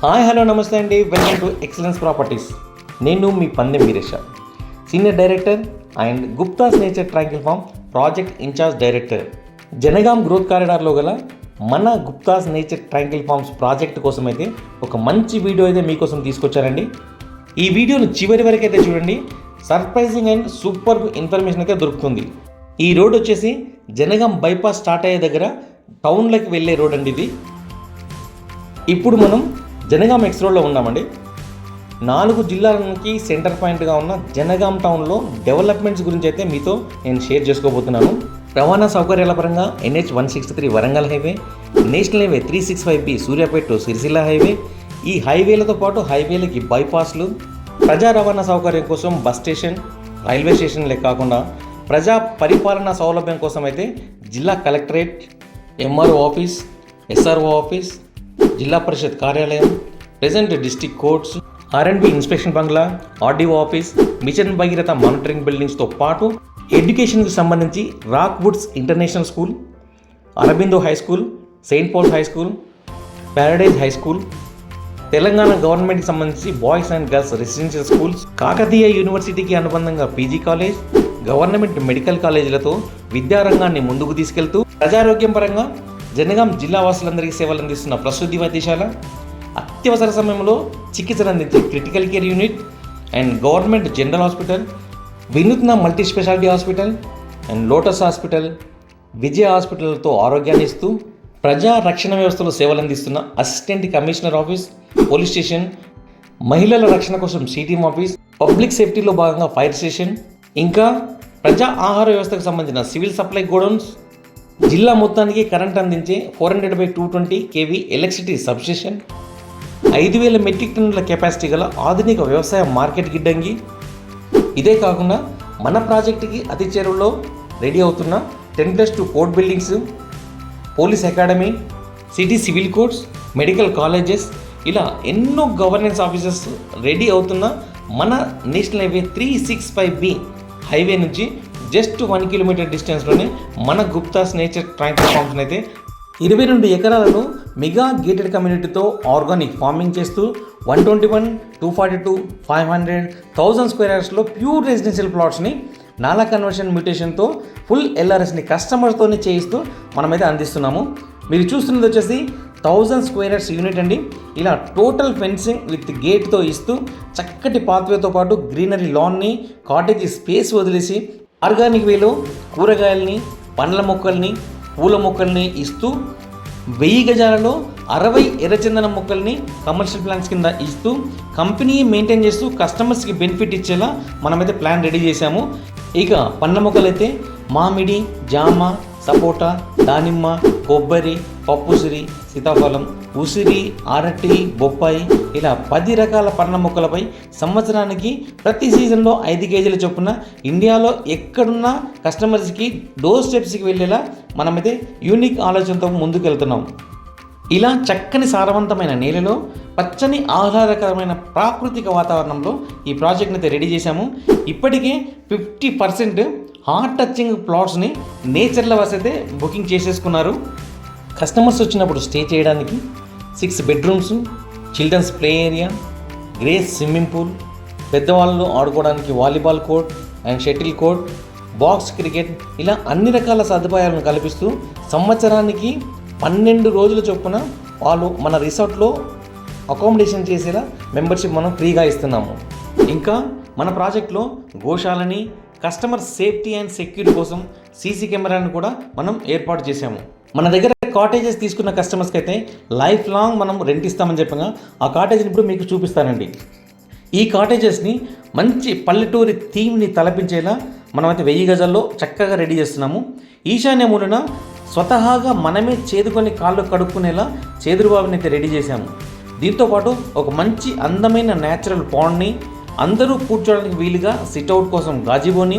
Hi hello నమస్తే అండి, welcome to excellence properties. నేను మీ Pandem Veeresha, senior director and Guptas nature tranquil farm project in charge director. Jangaon growth కారిడార్లో గల మన Guptas nature tranquil farms project కోసం అయితే ఒక మంచి వీడియో అయితే మీకోసం తీసుకొచ్చారండి. ఈ వీడియోను చివరి వరకు అయితే చూడండి. సర్ప్రైజింగ్ అండ్ సూపర్ ఇన్ఫర్మేషన్ అయితే దొరుకుతుంది. ఈ రోడ్ వచ్చేసి జనగాం బైపాస్ స్టార్ట్ అయ్యే దగ్గర టౌన్లోకి వెళ్ళే రోడ్ అండి ఇది. ఇప్పుడు మనం జనగాం ఎక్స్ రోడ్లో ఉన్నామండి. 4 జిల్లాలకి సెంటర్ పాయింట్గా ఉన్న జనగాం టౌన్లో డెవలప్మెంట్స్ గురించి అయితే మీతో నేను షేర్ చేసుకోబోతున్నాను. రవాణా సౌకర్యాల పరంగా NH 163 Warangal highway, national highway 365B Suryapet to Sircilla highway, ఈ హైవేలతో పాటు హైవేలకి బైపాస్లు, ప్రజా రవాణా సౌకర్యం కోసం బస్ స్టేషన్, రైల్వే స్టేషన్లే కాకుండా ప్రజా పరిపాలనా సౌలభ్యం కోసం అయితే జిల్లా collectorate, MRO office, SRO office, Zilla Parishad కార్యాలయం, present district courts, R&B inspection bungalow, RDO office, mission Bhagiratha monitoring బిల్డింగ్స్తో పాటు ఎడ్యుకేషన్కి సంబంధించి Rock Woods international school, Aurobindo high school, Saint Paul high school, paradise high school, Telangana గవర్నమెంట్కి సంబంధించి boys and girls residential schools, Kakatiya యూనివర్సిటీకి అనుబంధంగా PG college, government medical కాలేజీలతో విద్యారంగాన్ని ముందుకు తీసుకెళ్తూ ప్రజారోగ్యం పరంగా జనగాం జిల్లా వాసులందరికీ సేవలు అందిస్తున్న ప్రసూతి వైద్యశాల, అత్యవసర సమయంలో చికిత్సలు అందించే critical care unit and government general hospital, వినూత్న multi speciality hospital and lotus hospital, Vijaya హాస్పిటల్తో ఆరోగ్యాన్ని ఇస్తూ ప్రజా రక్షణ వ్యవస్థలో సేవలు అందిస్తున్న assistant commissioner office, police station, మహిళల రక్షణ కోసం CTM ఆఫీస్, పబ్లిక్ సేఫ్టీలో భాగంగా ఫైర్ స్టేషన్, ఇంకా ప్రజా ఆహార వ్యవస్థకు సంబంధించిన సివిల్ సప్లై గోడౌన్స్, జిల్లా మొత్తానికి కరెంట్ అందించే 400/220 kV ఎలక్ట్రిసిటీ సబ్స్టేషన్, 5,000 మెట్రిక్ టన్నుల కెపాసిటీ గల ఆధునిక వ్యవసాయ మార్కెట్ గిడ్డంగి. ఇదే కాకుండా మన ప్రాజెక్టుకి అతి చేరువలో రెడీ అవుతున్న 10+2 court buildings, police academy, city civil courts, medical colleges, ఇలా ఎన్నో గవర్నెన్స్ ఆఫీసెస్ రెడీ అవుతున్న మన నేషనల్ హైవే 365B హైవే నుంచి జస్ట్ 1 కిలోమీటర్ డిస్టెన్స్లోనే మన గుప్తాస్ నేచర్ ట్రాంకిల్ ఫార్మ్స్ అయితే 22 ఎకరాలలో మెగా గేటెడ్ కమ్యూనిటీతో ఆర్గానిక్ ఫార్మింగ్ చేస్తూ 121, 242, 500, 1000 స్క్వేర్ యార్డ్స్లో ప్యూర్ రెసిడెన్షియల్ ప్లాట్స్ని నాలా కన్వర్షన్ మ్యూటేషన్తో ఫుల్ LRSని కస్టమర్స్తోనే చేయిస్తూ మనమైతే అందిస్తున్నాము. మీరు చూస్తున్నది వచ్చేసి 1000 స్క్వేర్ యార్డ్స్ యూనిట్ అండి. ఇలా టోటల్ ఫెన్సింగ్ విత్ గేట్తో ఇస్తూ చక్కటి పాత్వేతో పాటు గ్రీనరీ లాన్ని, కాటేజ్ స్పేస్ వదిలేసి ఆర్గానిక్ వేలో కూరగాయలని, పండ్ల మొక్కల్ని, పూల మొక్కల్ని ఇస్తూ 1000 గజాలలో 60 ఎర్రచందనం మొక్కల్ని కమర్షియల్ ప్లాన్స్ కింద ఇస్తూ కంపెనీ మెయింటైన్ చేస్తూ కస్టమర్స్కి బెనిఫిట్ ఇచ్చేలా మనమైతే ప్లాన్ రెడీ చేశాము. ఇక పండ్ల మొక్కలైతే మామిడి, జామ, సపోటా, దానిమ్మ, కొబ్బరి, పప్పుసిరి, సీతాఫలం, ఉసిరి, అరటి, బొప్పాయి, ఇలా 10 రకాల పండ్ల మొక్కలపై సంవత్సరానికి ప్రతి సీజన్లో 5 కేజీల చొప్పున ఇండియాలో ఎక్కడున్నా కస్టమర్స్కి డోర్ స్టెప్స్కి వెళ్ళేలా మనమైతే యూనిక్ ఆలోచనతో ముందుకు వెళ్తున్నాం. ఇలా చక్కని సారవంతమైన నేలలో పచ్చని ఆహ్లాదకరమైన ప్రాకృతిక వాతావరణంలో ఈ ప్రాజెక్ట్ని అయితే రెడీ చేశాము. ఇప్పటికే 50% హార్ట్ టచింగ్ ప్లాట్స్ని నేచర్ లవర్స్ అయితే బుకింగ్ చేసేసుకున్నారు. కస్టమర్స్ వచ్చినప్పుడు స్టే చేయడానికి 6 bedrooms, childrens play area, grace swimming pool, పెద్దవాళ్ళు ఆడుకోవడానికి volleyball court and shuttle court, box cricket, ఇలా అన్ని రకాల సదుపాయాలను కల్పిస్తూ సంవత్సరానికి 12 రోజుల చొప్పున వాళ్ళు మన రిసార్ట్లో అకామిడేషన్ చేసేలా మెంబర్షిప్ మనం ఫ్రీగా ఇస్తున్నాము. ఇంకా మన ప్రాజెక్ట్లో గోశాలని, కస్టమర్ సేఫ్టీ అండ్ సెక్యూరిటీ కోసం CC కెమెరాను కూడా మనం ఏర్పాటు చేశాము. మన దగ్గర కాటేజెస్ తీసుకున్న కస్టమర్స్కి అయితే లైఫ్ లాంగ్ మనం రెంట్ ఇస్తామని చెప్పగా ఆ కాటేజ్ని ఇప్పుడు మీకు చూపిస్తానండి. ఈ కాటేజెస్ని మంచి పల్లెటూరి థీమ్ని తలపించేలా మనమైతే 1000 గజాల్లో చక్కగా రెడీ చేస్తున్నాము. ఈశాన్య మూలన స్వతహాగా మనమే చేదుకొని కాళ్ళు కడుక్కునేలా చేదురుబాబుని అయితే రెడీ చేశాము. దీంతోపాటు ఒక మంచి అందమైన న్యాచురల్ పాండ్ని, అందరూ కూర్చోడానికి వీలుగా సిట్అవుట్ కోసం గాజిబోని,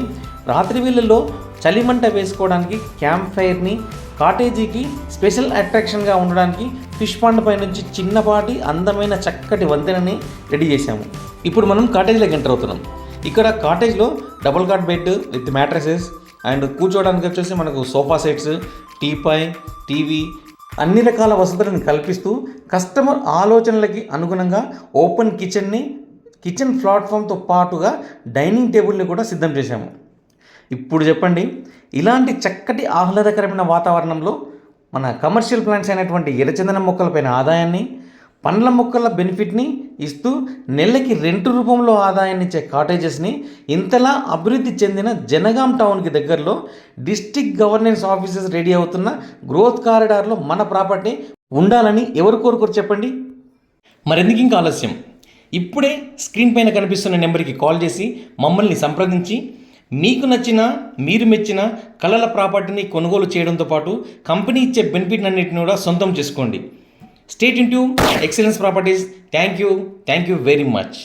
రాత్రి వేళల్లో చలిమంట వేసుకోవడానికి క్యాంప్ ఫైర్ని, కాటేజీకి స్పెషల్ అట్రాక్షన్గా ఉండడానికి ఫిష్ పాండ్ పై నుంచి చిన్నపాటి అందమైన చక్కటి వంతెనని రెడీ చేశాము. ఇప్పుడు మనం కాటేజీలోకి ఎంటర్ అవుతున్నాం. ఇక్కడ కాటేజ్లో double cot bed with mattresses and కూర్చోవడానికి వచ్చేసి మనకు సోఫా సెట్స్, టీపాయ్, టీవీ, అన్ని రకాల వసతులను కల్పిస్తూ కస్టమర్ ఆలోచనలకి అనుగుణంగా ఓపెన్ కిచెన్ ప్లాట్ఫామ్తో పాటుగా డైనింగ్ టేబుల్ని కూడా సిద్ధం చేశాము. ఇప్పుడు చెప్పండి, ఇలాంటి చక్కటి ఆహ్లాదకరమైన వాతావరణంలో మన కమర్షియల్ ప్లాంట్స్ అయినటువంటి ఎర్రచందనం మొక్కలపైన ఆదాయాన్ని, పండ్ల మొక్కల బెనిఫిట్ని ఇస్తూ నెలకి రెంట్ రూపంలో ఆదాయాన్ని ఇచ్చే కాటేజెస్ని ఇంతలా అభివృద్ధి చెందిన జనగాం టౌన్కి దగ్గరలో డిస్ట్రిక్ట్ గవర్నెన్స్ ఆఫీసెస్ రెడీ అవుతున్న గ్రోత్ కారిడార్లో మన ప్రాపర్టీ ఉండాలని ఎవరు కోరుకోరు చెప్పండి. మరెందుకు ఇంకా ఆలస్యం? ఇప్పుడే స్క్రీన్ పైన కనిపిస్తున్న నెంబర్కి కాల్ చేసి మమ్మల్ని సంప్రదించి మీకు నచ్చిన, మీరు మెచ్చిన కళల ప్రాపర్టీని కొనుగోలు చేయడంతో పాటు కంపెనీ ఇచ్చే బెనిఫిట్ అన్నిటిని కూడా సొంతం చేసుకోండి. Stay tuned to Excellence Properties. Thank you very much.